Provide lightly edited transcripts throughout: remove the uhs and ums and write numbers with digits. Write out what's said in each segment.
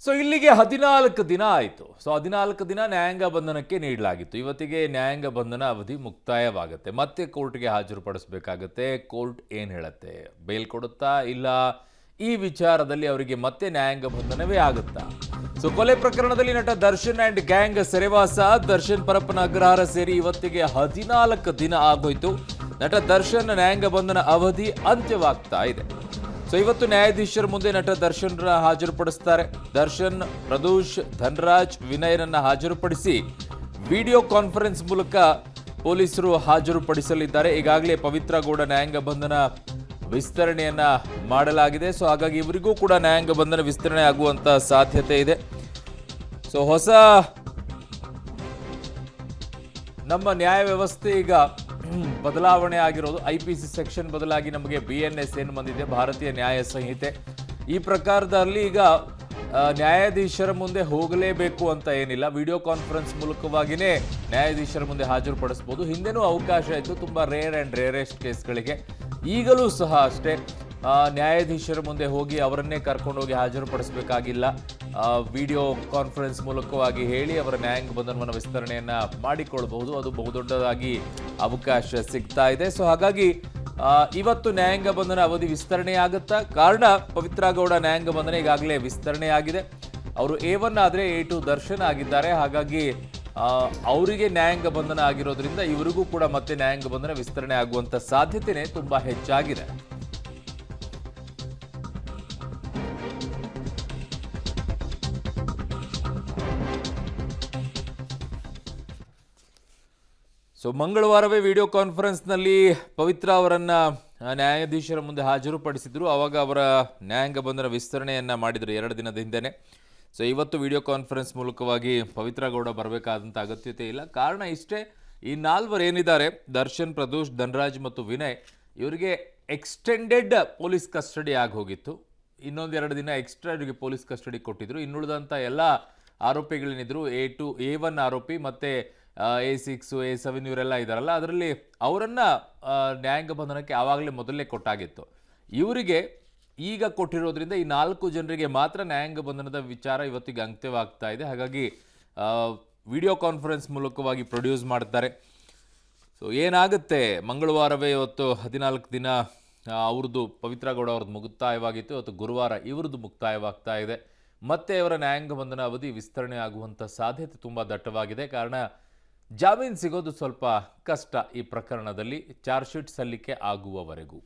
So ಇಲ್ಲಿಗೆ 14 ದಿನ ಆಯಿತು. ಸೊ 14 ದಿನ ನ್ಯಾಯಾಂಗ ಬಂಧನಕ್ಕೆ ನೀಡಲಾಗಿತ್ತು. ಇವತ್ತಿಗೆ ನ್ಯಾಯಾಂಗ ಬಂಧನ ಅವಧಿ ಮುಕ್ತಾಯವಾಗುತ್ತೆ. ಮತ್ತೆ ಕೋರ್ಟ್ಗೆ ಹಾಜರುಪಡಿಸಬೇಕಾಗುತ್ತೆ. ಕೋರ್ಟ್ ಏನು ಹೇಳುತ್ತೆ? ಬೇಲ್ ಕೊಡುತ್ತಾ ಇಲ್ಲ ಈ ವಿಚಾರದಲ್ಲಿ ಅವರಿಗೆ ಮತ್ತೆ ನ್ಯಾಯಾಂಗ ಬಂಧನವೇ ಆಗುತ್ತಾ? ಸೊ ಕೊಲೆ ಪ್ರಕರಣದಲ್ಲಿ ನಟ ದರ್ಶನ್ ಅಂಡ್ ಗ್ಯಾಂಗ್ ಸೆರೆವಾಸ, ದರ್ಶನ್ ಪರಪ್ಪನ ಅಗ್ರಹಾರ ಸೇರಿ ಇವತ್ತಿಗೆ 14 ದಿನ ಆಗೋಯ್ತು. ನಟ ದರ್ಶನ್ ನ್ಯಾಯಾಂಗ ಬಂಧನ ಅವಧಿ ಅಂತ್ಯವಾಗ್ತಾ ಇದೆ. ಸೊ ಇವತ್ತು ನ್ಯಾಯಾಧೀಶರ ಮುಂದೆ ನಟ ದರ್ಶನ್ ಹಾಜರುಪಡಿಸ್ತಾರೆ. ದರ್ಶನ್, ಪ್ರದೋಷ್, ಧನರಾಜ್, ವಿನಯನನ್ನ ಹಾಜರುಪಡಿಸಿ ವಿಡಿಯೋ ಕಾನ್ಫರೆನ್ಸ್ ಮೂಲಕ ಪೊಲೀಸರು ಹಾಜರುಪಡಿಸಲಿದ್ದಾರೆ. ಈಗಾಗಲೇ ಪವಿತ್ರ ಗೌಡ ನ್ಯಾಯಾಂಗ ಬಂಧನ ವಿಸ್ತರಣೆಯನ್ನ ಮಾಡಲಾಗಿದೆ. ಸೊ ಹಾಗಾಗಿ ಇವರಿಗೂ ಕೂಡ ನ್ಯಾಯಾಂಗ ಬಂಧನ ವಿಸ್ತರಣೆ ಆಗುವಂತ ಸಾಧ್ಯತೆ ಇದೆ. ಸೊ ಹೊಸ ನಮ್ಮ ನ್ಯಾಯ ವ್ಯವಸ್ಥೆ ಈಗ ಬದಲಾವಣೆ ಆಗಿರೋದು. IPC ಸೆಕ್ಷನ್ ಬದಲಾಗಿ ನಮಗೆ BNS ಏನು ಬಂದಿದೆ, ಭಾರತೀಯ ನ್ಯಾಯ ಸಂಹಿತೆ. ಈ ಪ್ರಕಾರದಲ್ಲಿ ಈಗ ನ್ಯಾಯಾಧೀಶರ ಮುಂದೆ ಹೋಗಲೇಬೇಕು ಅಂತ ಏನಿಲ್ಲ. ವಿಡಿಯೋ ಕಾನ್ಫರೆನ್ಸ್ ಮೂಲಕವಾಗಿಯೇ ನ್ಯಾಯಾಧೀಶರ ಮುಂದೆ ಹಾಜರುಪಡಿಸಬಹುದು. ಹಿಂದೆನೂ ಅವಕಾಶ ಇತ್ತು ತುಂಬ ರೇರ್ ಆ್ಯಂಡ್ ರೇರೆಸ್ಟ್ ಕೇಸ್ಗಳಿಗೆ. ಈಗಲೂ ಸಹ ಅಷ್ಟೇ, ನ್ಯಾಯಾಧೀಶರ ಮುಂದೆ ಹೋಗಿ ಅವರನ್ನೇ ಕರ್ಕೊಂಡೋಗಿ ಹಾಜರುಪಡಿಸಬೇಕಾಗಿಲ್ಲ. ವಿಡಿಯೋ ಕಾನ್ಫರೆನ್ಸ್ ಮೂಲಕವಾಗಿ ಹೇಳಿ ಅವರ ನ್ಯಾಯಾಂಗ ಬಂಧನವನ್ನು ವಿಸ್ತರಣೆಯನ್ನು ಮಾಡಿಕೊಳ್ಳಬಹುದು. ಅದು ಬಹುದೊಡ್ಡದಾಗಿ ಅವಕಾಶ ಸಿಗ್ತಾ ಇದೆ. ಸೊ ಹಾಗಾಗಿ ಇವತ್ತು ನ್ಯಾಯಾಂಗ ಬಂಧನ ಅವಧಿ ವಿಸ್ತರಣೆ ಆಗುತ್ತಾ? ಕಾರಣ ಪವಿತ್ರ ಗೌಡ ನ್ಯಾಯಾಂಗ ಬಂಧನ ಈಗಾಗಲೇ ವಿಸ್ತರಣೆ ಆಗಿದೆ. ಅವರು A1 ಆದರೆ A2 ದರ್ಶನ್ ಆಗಿದ್ದಾರೆ. ಹಾಗಾಗಿ ಅವರಿಗೆ ನ್ಯಾಯಾಂಗ ಬಂಧನ ಆಗಿರೋದ್ರಿಂದ ಇವರಿಗೂ ಕೂಡ ಮತ್ತೆ ನ್ಯಾಯಾಂಗ ಬಂಧನ ವಿಸ್ತರಣೆ ಆಗುವಂತ ಸಾಧ್ಯತೆನೇ ತುಂಬಾ ಹೆಚ್ಚಾಗಿದೆ. ಸೊ ಮಂಗಳವಾರವೇ ವಿಡಿಯೋ ಕಾನ್ಫರೆನ್ಸ್ನಲ್ಲಿ ಪವಿತ್ರ ಅವರನ್ನ ನ್ಯಾಯಾಧೀಶರ ಮುಂದೆ ಹಾಜರುಪಡಿಸಿದ್ರು. ಆವಾಗ ಅವರ ನ್ಯಾಯಾಂಗ ಬಂಧನ ವಿಸ್ತರಣೆಯನ್ನ ಮಾಡಿದ್ರು 2 ದಿನದ ಹಿಂದೆನೆ. ಸೊ ಇವತ್ತು ವಿಡಿಯೋ ಕಾನ್ಫರೆನ್ಸ್ ಮೂಲಕವಾಗಿ ಪವಿತ್ರ ಗೌಡ ಬರಬೇಕಾದಂಥ ಅಗತ್ಯತೆ ಇಲ್ಲ. ಕಾರಣ ಇಷ್ಟೇ, ಈ 4 ಏನಿದ್ದಾರೆ, ದರ್ಶನ್, ಪ್ರದೋಷ್, ಧನರಾಜ್ ಮತ್ತು ವಿನಯ್, ಇವರಿಗೆ ಎಕ್ಸ್ಟೆಂಡೆಡ್ ಪೊಲೀಸ್ ಕಸ್ಟಡಿ ಆಗಿ ಹೋಗಿತ್ತು. ಇನ್ನೊಂದು 2 ದಿನ ಎಕ್ಸ್ಟ್ರಾ ಇವರಿಗೆ ಪೊಲೀಸ್ ಕಸ್ಟಡಿ ಕೊಟ್ಟಿದ್ರು. ಇನ್ನುಳಿದಂಥ ಎಲ್ಲ ಆರೋಪಿಗಳೇನಿದ್ರು A1 ಆರೋಪಿ ಮತ್ತು A6, A7 ಇವರೆಲ್ಲ ಇದ್ದಾರಲ್ಲ, ಅದರಲ್ಲಿ ಅವರನ್ನು ನ್ಯಾಯಾಂಗ ಬಂಧನಕ್ಕೆ ಆವಾಗಲೇ ಮೊದಲೇ ಕೊಟ್ಟಾಗಿತ್ತು. ಇವರಿಗೆ ಈಗ ಕೊಟ್ಟಿರೋದ್ರಿಂದ ಈ 4 ಜನರಿಗೆ ಮಾತ್ರ ನ್ಯಾಯಾಂಗ ಬಂಧನದ ವಿಚಾರ ಇವತ್ತಿಗೆ ಅಂತ್ಯವಾಗ್ತಾ ಇದೆ. ಹಾಗಾಗಿ ವಿಡಿಯೋ ಕಾನ್ಫರೆನ್ಸ್ ಮೂಲಕವಾಗಿ ಪ್ರೊಡ್ಯೂಸ್ ಮಾಡ್ತಾರೆ. ಸೊ ಏನಾಗುತ್ತೆ, ಮಂಗಳವಾರವೇ ಇವತ್ತು 14 ದಿನ ಅವ್ರದ್ದು ಪವಿತ್ರ ಗೌಡ ಅವ್ರದ್ದು ಮುಕ್ತಾಯವಾಗಿತ್ತು. ಇವತ್ತು ಗುರುವಾರ ಇವ್ರದ್ದು ಮುಕ್ತಾಯವಾಗ್ತಾ ಇದೆ. ಮತ್ತೆ ಅವರ ನ್ಯಾಯಾಂಗ ಬಂಧನ ಅವಧಿ ವಿಸ್ತರಣೆ ಆಗುವಂಥ ಸಾಧ್ಯತೆ ತುಂಬ ದಟ್ಟವಾಗಿದೆ. ಕಾರಣ ಜಾಮೀನು ಸಿಗೋದು ಸ್ವಲ್ಪ ಕಷ್ಟ ಈ ಪ್ರಕರಣದಲ್ಲಿ, ಚಾರ್ಜ್ ಶೀಟ್ ಸಲ್ಲಿಕೆ ಆಗುವವರೆಗೂ.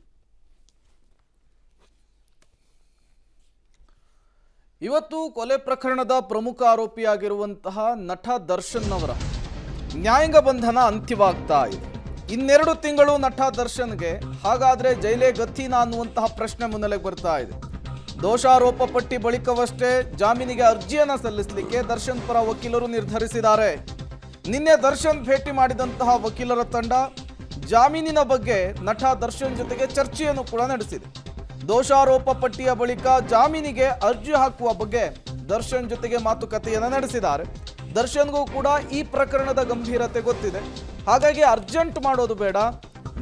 ಇವತ್ತು ಕೊಲೆ ಪ್ರಕರಣದ ಪ್ರಮುಖ ಆರೋಪಿಯಾಗಿರುವಂತಹ ನಟ ದರ್ಶನ್ ಅವರ ನ್ಯಾಯಾಂಗ ಬಂಧನ ಅಂತ್ಯವಾಗ್ತಾ ಇದೆ. 2 ತಿಂಗಳು ನಟ ದರ್ಶನ್ಗೆ ಹಾಗಾದ್ರೆ ಜೈಲೇ ಗತಿನಾ ಅನ್ನುವಂತಹ ಪ್ರಶ್ನೆ ಮುನ್ನೆಲೆಗೆ ಬರ್ತಾ ಇದೆ. ದೋಷಾರೋಪ ಪಟ್ಟಿ ಬಳಿಕವಷ್ಟೇ ಜಾಮೀನಿಗೆ ಅರ್ಜಿಯನ್ನು ಸಲ್ಲಿಸಲಿಕ್ಕೆ ದರ್ಶನ್ ಪರ ವಕೀಲರು ನಿರ್ಧರಿಸಿದ್ದಾರೆ. ನಿನ್ನೆ ದರ್ಶನ್ ಭೇಟಿ ಮಾಡಿದಂತಹ ವಕೀಲರ ತಂಡ ಜಾಮೀನಿನ ಬಗ್ಗೆ ನಟ ದರ್ಶನ್ ಜೊತೆಗೆ ಚರ್ಚೆಯನ್ನು ಕೂಡ ನಡೆಸಿದೆ. ದೋಷಾರೋಪ ಪಟ್ಟಿಯ ಬಳಿಕ ಜಾಮೀನಿಗೆ ಅರ್ಜಿ ಹಾಕುವ ಬಗ್ಗೆ ದರ್ಶನ್ ಜೊತೆಗೆ ಮಾತುಕತೆಯನ್ನು ನಡೆಸಿದ್ದಾರೆ. ದರ್ಶನ್ಗೂ ಕೂಡ ಈ ಪ್ರಕರಣದ ಗಂಭೀರತೆ ಗೊತ್ತಿದೆ. ಹಾಗಾಗಿ ಅರ್ಜೆಂಟ್ ಮಾಡೋದು ಬೇಡ,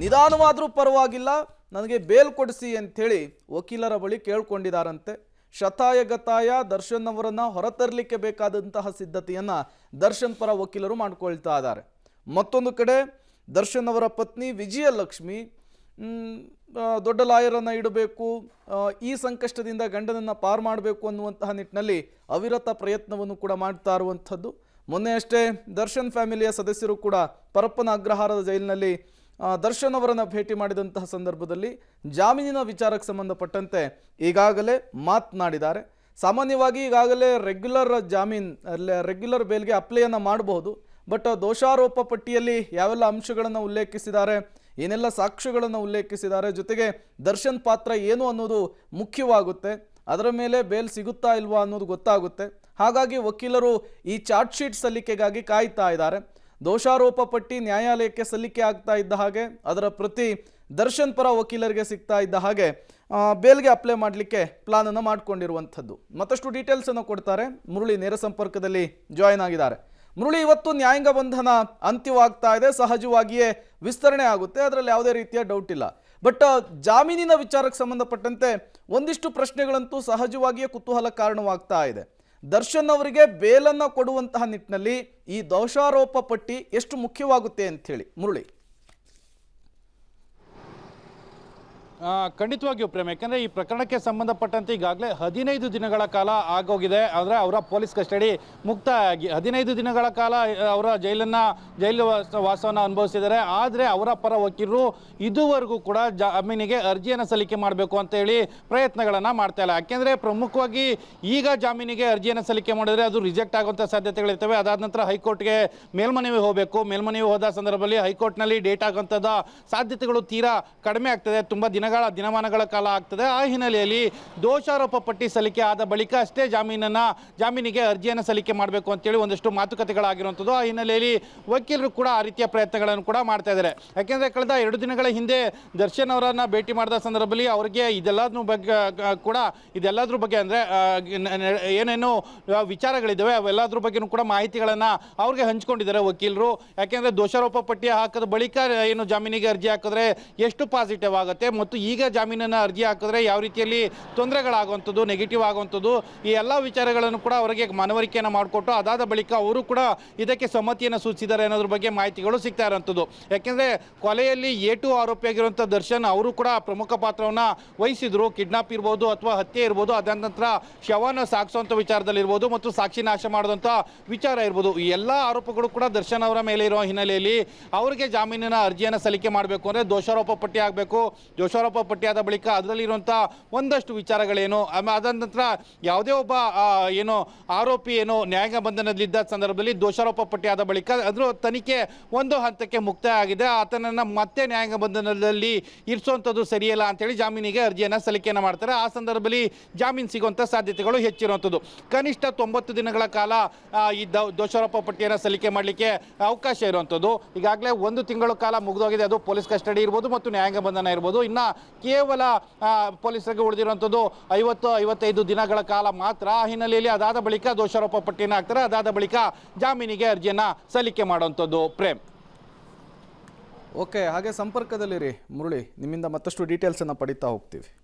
ನಿಧಾನವಾದರೂ ಪರವಾಗಿಲ್ಲ, ನನಗೆ ಬೇಲ್ ಕೊಡಿಸಿ ಅಂಥೇಳಿ ವಕೀಲರ ಬಳಿ ಕೇಳ್ಕೊಂಡಿದ್ದಾರಂತೆ. ಶತಾಯಗತಾಯ ದರ್ಶನ್ ಅವರನ್ನು ಹೊರತರಲಿಕ್ಕೆ ಬೇಕಾದಂತಹ ಸಿದ್ಧತೆಯನ್ನು ದರ್ಶನ್ ಪರ ವಕೀಲರು ಮಾಡ್ಕೊಳ್ತಾ ಇದ್ದಾರೆ. ಮತ್ತೊಂದು ಕಡೆ ದರ್ಶನ್ ಅವರ ಪತ್ನಿ ವಿಜಯಲಕ್ಷ್ಮಿ ದೊಡ್ಡ ಲಾಯರನ್ನು ಇಡಬೇಕು, ಈ ಸಂಕಷ್ಟದಿಂದ ಗಂಡನನ್ನು ಪಾರು ಮಾಡಬೇಕು ಅನ್ನುವಂತಹ ನಿಟ್ಟಿನಲ್ಲಿ ಅವಿರತ ಪ್ರಯತ್ನವನ್ನು ಕೂಡ ಮಾಡ್ತಾ ಇರುವಂಥದ್ದು. ಮೊನ್ನೆ ಅಷ್ಟೇ ದರ್ಶನ್ ಫ್ಯಾಮಿಲಿಯ ಸದಸ್ಯರು ಕೂಡ ಪರಪ್ಪನ ಅಗ್ರಹಾರದ ಜೈಲಿನಲ್ಲಿ ದರ್ಶನ್ ಅವರನ್ನು ಭೇಟಿ ಮಾಡಿದಂತಹ ಸಂದರ್ಭದಲ್ಲಿ ಜಾಮೀನಿನ ವಿಚಾರಕ್ಕೆ ಸಂಬಂಧಪಟ್ಟಂತೆ ಈಗಾಗಲೇ ಮಾತನಾಡಿದ್ದಾರೆ. ಸಾಮಾನ್ಯವಾಗಿ ಈಗಾಗಲೇ ರೆಗ್ಯುಲರ್ ಬೇಲ್ಗೆ ಅಪ್ಲೈಯನ್ನು ಮಾಡಬಹುದು. ಬಟ್ ದೋಷಾರೋಪ ಪಟ್ಟಿಯಲ್ಲಿ ಯಾವೆಲ್ಲ ಅಂಶಗಳನ್ನು ಉಲ್ಲೇಖಿಸಿದ್ದಾರೆ, ಏನೆಲ್ಲ ಸಾಕ್ಷ್ಯಗಳನ್ನು ಉಲ್ಲೇಖಿಸಿದ್ದಾರೆ, ಜೊತೆಗೆ ದರ್ಶನ್ ಪಾತ್ರ ಏನು ಅನ್ನೋದು ಮುಖ್ಯವಾಗುತ್ತೆ. ಅದರ ಮೇಲೆ ಬೇಲ್ ಸಿಗುತ್ತಾ ಇಲ್ವಾ ಅನ್ನೋದು ಗೊತ್ತಾಗುತ್ತೆ. ಹಾಗಾಗಿ ವಕೀಲರು ಈ ಚಾರ್ಜ್ ಶೀಟ್ ಸಲ್ಲಿಕೆಗಾಗಿ ಕಾಯ್ತಾ ಇದ್ದಾರೆ. ದೋಷಾರೋಪ ಪಟ್ಟಿ ನ್ಯಾಯಾಲಯಕ್ಕೆ ಸಲ್ಲಿಕೆ ಆಗ್ತಾ ಇದ್ದ ಹಾಗೆ ಅದರ ಪ್ರತಿ ದರ್ಶನ್ ಪರ ವಕೀಲರಿಗೆ ಸಿಗ್ತಾ ಇದ್ದ ಹಾಗೆ ಬೇಲ್ಗೆ ಅಪ್ಲೈ ಮಾಡಲಿಕ್ಕೆ ಪ್ಲಾನನ್ನು ಮಾಡಿಕೊಂಡಿರುವಂಥದ್ದು. ಮತ್ತಷ್ಟು ಡೀಟೇಲ್ಸನ್ನು ಕೊಡ್ತಾರೆ. ಮುರಳಿ ನೇರ ಸಂಪರ್ಕದಲ್ಲಿ ಜಾಯಿನ್ ಆಗಿದ್ದಾರೆ. ಮುರಳಿ, ಇವತ್ತು ನ್ಯಾಯಾಂಗ ಬಂಧನ ಅಂತ್ಯವಾಗ್ತಾ ಇದೆ, ಸಹಜವಾಗಿಯೇ ವಿಸ್ತರಣೆ ಆಗುತ್ತೆ, ಅದರಲ್ಲಿ ಯಾವುದೇ ರೀತಿಯ ಡೌಟ್ ಇಲ್ಲ. ಬಟ್ ಜಾಮೀನಿನ ವಿಚಾರಕ್ಕೆ ಸಂಬಂಧಪಟ್ಟಂತೆ ಒಂದಿಷ್ಟು ಪ್ರಶ್ನೆಗಳಂತೂ ಸಹಜವಾಗಿಯೇ ಕುತೂಹಲ ಕಾರಣವಾಗ್ತಾ ಇದೆ. ದರ್ಶನ್ ಅವರಿಗೆ ಬೇಲನ್ನು ಕೊಡುವಂತಹ ನಿಟ್ಟಿನಲ್ಲಿ ಈ ದೋಷಾರೋಪ ಪಟ್ಟಿ ಎಷ್ಟು ಮುಖ್ಯವಾಗುತ್ತೆ ಅಂಥೇಳಿ ಮುರಳಿ? ಖಂಡಿತವಾಗಿಯೂ ಪ್ರೇಮ್, ಯಾಕೆಂದರೆ ಈ ಪ್ರಕರಣಕ್ಕೆ ಸಂಬಂಧಪಟ್ಟಂತೆ ಈಗಾಗಲೇ 15 ದಿನಗಳ ಕಾಲ ಆಗೋಗಿದೆ. ಆದರೆ ಅವರ ಪೊಲೀಸ್ ಕಸ್ಟಡಿ ಮುಕ್ತಾಯ ಆಗಿ 15 ದಿನಗಳ ಕಾಲ ಅವರ ಜೈಲು ವಾಸವನ್ನು ಅನುಭವಿಸಿದ್ದಾರೆ. ಆದರೆ ಅವರ ಪರ ವಕೀಲರು ಇದುವರೆಗೂ ಕೂಡ ಜಾಮೀನಿಗೆ ಅರ್ಜಿಯನ್ನು ಸಲ್ಲಿಕೆ ಮಾಡಬೇಕು ಅಂತ ಹೇಳಿ ಪ್ರಯತ್ನಗಳನ್ನು ಮಾಡ್ತಾ ಇಲ್ಲ. ಯಾಕೆಂದರೆ ಪ್ರಮುಖವಾಗಿ ಈಗ ಜಾಮೀನಿಗೆ ಅರ್ಜಿಯನ್ನು ಸಲ್ಲಿಕೆ ಮಾಡಿದರೆ ಅದು ರಿಜೆಕ್ಟ್ ಆಗುವಂಥ ಸಾಧ್ಯತೆಗಳಿರ್ತವೆ. ಅದಾದ ನಂತರ ಹೈಕೋರ್ಟ್ಗೆ ಮೇಲ್ಮನವಿ ಹೋಗಬೇಕು. ಮೇಲ್ಮನವಿ ಹೋದ ಸಂದರ್ಭದಲ್ಲಿ ಹೈಕೋರ್ಟ್ನಲ್ಲಿ ಡೇಟ್ ಆಗುವಂಥದ್ದು ಸಾಧ್ಯತೆಗಳು ತೀರಾ ಕಡಿಮೆ ಆಗ್ತದೆ. ತುಂಬ ದಿನಮಾನಗಳ ಕಾಲ ಆಗ್ತದೆ. ಆ ಹಿನ್ನೆಲೆಯಲ್ಲಿ ದೋಷಾರೋಪ ಪಟ್ಟಿ ಸಲ್ಲಿಕೆ ಆದ ಬಳಿಕ ಅಷ್ಟೇ ಜಾಮೀನಿಗೆ ಅರ್ಜಿಯನ್ನು ಸಲ್ಲಿಕೆ ಮಾಡಬೇಕು ಅಂತೇಳಿ ಒಂದಷ್ಟು ಮಾತುಕತೆಗಳಾಗಿರುವಂಥದ್ದು. ಆ ಹಿನ್ನೆಲೆಯಲ್ಲಿ ವಕೀಲರು ಕೂಡ ಆ ರೀತಿಯ ಪ್ರಯತ್ನಗಳನ್ನು ಕೂಡ ಮಾಡ್ತಾ ಇದ್ದಾರೆ. ಯಾಕೆಂದರೆ ಕಳೆದ 2 ದಿನಗಳ ಹಿಂದೆ ದರ್ಶನ್ ಅವರನ್ನು ಭೇಟಿ ಮಾಡಿದ ಸಂದರ್ಭದಲ್ಲಿ ಅವರಿಗೆ ಇದೆಲ್ಲದ್ರ ಬಗ್ಗೆ ಅಂದರೆ ಏನೇನು ವಿಚಾರಗಳಿದ್ದಾವೆ ಅವೆಲ್ಲದ್ರ ಬಗ್ಗೆಯೂ ಕೂಡ ಮಾಹಿತಿಗಳನ್ನು ಅವ್ರಿಗೆ ಹಂಚ್ಕೊಂಡಿದ್ದಾರೆ ವಕೀಲರು. ಯಾಕೆಂದರೆ ದೋಷಾರೋಪ ಪಟ್ಟಿ ಹಾಕಿದ ಬಳಿಕ ಏನು ಜಾಮೀನಿಗೆ ಅರ್ಜಿ ಹಾಕಿದ್ರೆ ಎಷ್ಟು ಪಾಸಿಟಿವ್ ಆಗುತ್ತೆ ಮತ್ತು ಈಗ ಜಾಮೀನನ್ನು ಅರ್ಜಿ ಹಾಕಿದ್ರೆ ಯಾವ ರೀತಿಯಲ್ಲಿ ತೊಂದರೆಗಳಾಗುವಂಥದ್ದು, ನೆಗೆಟಿವ್ ಆಗುವಂಥದ್ದು, ಈ ಎಲ್ಲ ವಿಚಾರಗಳನ್ನು ಕೂಡ ಅವರಿಗೆ ಮನವರಿಕೆಯನ್ನು ಮಾಡಿಕೊಟ್ಟು ಅದಾದ ಬಳಿಕ ಅವರು ಕೂಡ ಇದಕ್ಕೆ ಸಮ್ಮತಿಯನ್ನು ಸೂಚಿಸಿದ್ದಾರೆ ಅನ್ನೋದ್ರ ಬಗ್ಗೆ ಮಾಹಿತಿಗಳು ಸಿಗ್ತಾ ಇರೋಂಥದ್ದು. ಯಾಕೆಂದರೆ ಕೊಲೆಯಲ್ಲಿ A2 ಆರೋಪಿಯಾಗಿರುವಂಥ ದರ್ಶನ್ ಅವರು ಕೂಡ ಪ್ರಮುಖ ಪಾತ್ರವನ್ನು ವಹಿಸಿದ್ರು. ಕಿಡ್ನಾಪ್ ಇರ್ಬೋದು ಅಥವಾ ಹತ್ಯೆ ಇರ್ಬೋದು, ಅದಾದ ನಂತರ ಶವನ ಸಾಗಿಸುವಂಥ ವಿಚಾರದಲ್ಲಿರ್ಬೋದು ಮತ್ತು ಸಾಕ್ಷಿ ನಾಶ ಮಾಡಿದಂಥ ವಿಚಾರ ಇರ್ಬೋದು. ಈ ಎಲ್ಲ ಆರೋಪಗಳು ಕೂಡ ದರ್ಶನ್ ಅವರ ಮೇಲೆ ಇರುವ ಹಿನ್ನೆಲೆಯಲ್ಲಿ ಅವರಿಗೆ ಜಾಮೀನಿನ ಅರ್ಜಿಯನ್ನು ಸಲ್ಲಿಕೆ ಮಾಡಬೇಕು ಅಂದರೆ ದೋಷಾರೋಪ ಪಟ್ಟಿ ಆಗಬೇಕು. ದೋಷಾರೋಪ ಪಟ್ಟಿಯಾದ ಬಳಿಕ ಅದರಲ್ಲಿರುವಂಥ ಒಂದಷ್ಟು ವಿಚಾರಗಳೇನು, ಅದಾದ ನಂತರ ಯಾವುದೇ ಒಬ್ಬ ಆರೋಪಿ ನ್ಯಾಯಾಂಗ ಬಂಧನದಲ್ಲಿದ್ದ ಸಂದರ್ಭದಲ್ಲಿ ದೋಷಾರೋಪ ಪಟ್ಟಿಯಾದ ಬಳಿಕ ಅದರ ತನಿಖೆ ಒಂದು ಹಂತಕ್ಕೆ ಮುಕ್ತಾಯ ಆಗಿದೆ, ಆತನನ್ನು ಮತ್ತೆ ನ್ಯಾಯಾಂಗ ಬಂಧನದಲ್ಲಿ ಇರಿಸುವಂಥದ್ದು ಸರಿಯಲ್ಲ ಅಂತೇಳಿ ಜಾಮೀನಿಗೆ ಅರ್ಜಿಯನ್ನು ಸಲ್ಲಿಕೆಯನ್ನು ಮಾಡ್ತಾರೆ. ಆ ಸಂದರ್ಭದಲ್ಲಿ ಜಾಮೀನು ಸಿಗುವಂಥ ಸಾಧ್ಯತೆಗಳು ಹೆಚ್ಚಿರುವಂಥದ್ದು. ಕನಿಷ್ಠ 90 ದಿನಗಳ ಕಾಲ ಈ ದೋಷಾರೋಪ ಪಟ್ಟಿಯನ್ನು ಸಲ್ಲಿಕೆ ಮಾಡಲಿಕ್ಕೆ ಅವಕಾಶ ಇರುವಂಥದ್ದು. ಈಗಾಗಲೇ 1 ತಿಂಗಳ ಕಾಲ ಮುಗಿದೋಗಿದೆ. ಅದು ಪೊಲೀಸ್ ಕಸ್ಟಡಿ ಇರ್ಬೋದು ಮತ್ತು ನ್ಯಾಯಾಂಗ ಬಂಧನ ಇರ್ಬೋದು. ಇನ್ನು ಕೇವಲ ಪೊಲೀಸರಿಗೆ ಉಳಿದಿರುವಂಥದ್ದು 50-55 ದಿನಗಳ ಕಾಲ ಮಾತ್ರ. ಆ ಹಿನ್ನೆಲೆಯಲ್ಲಿ ಅದಾದ ಬಳಿಕ ದೋಷಾರೋಪ ಪಟ್ಟಿಯನ್ನು ಹಾಕ್ತಾರೆ. ಅದಾದ ಬಳಿಕ ಜಾಮೀನಿಗೆ ಅರ್ಜಿಯನ್ನು ಸಲ್ಲಿಕೆ ಮಾಡುವಂಥದ್ದು. ಪ್ರೇಮ್, ಓಕೆ, ಹಾಗೆ ಸಂಪರ್ಕದಲ್ಲಿರಿ ಮುರಳಿ, ನಿಮ್ಮಿಂದ ಮತ್ತಷ್ಟು ಡೀಟೇಲ್ಸನ್ನು ಪಡಿತಾ ಹೋಗ್ತೀವಿ.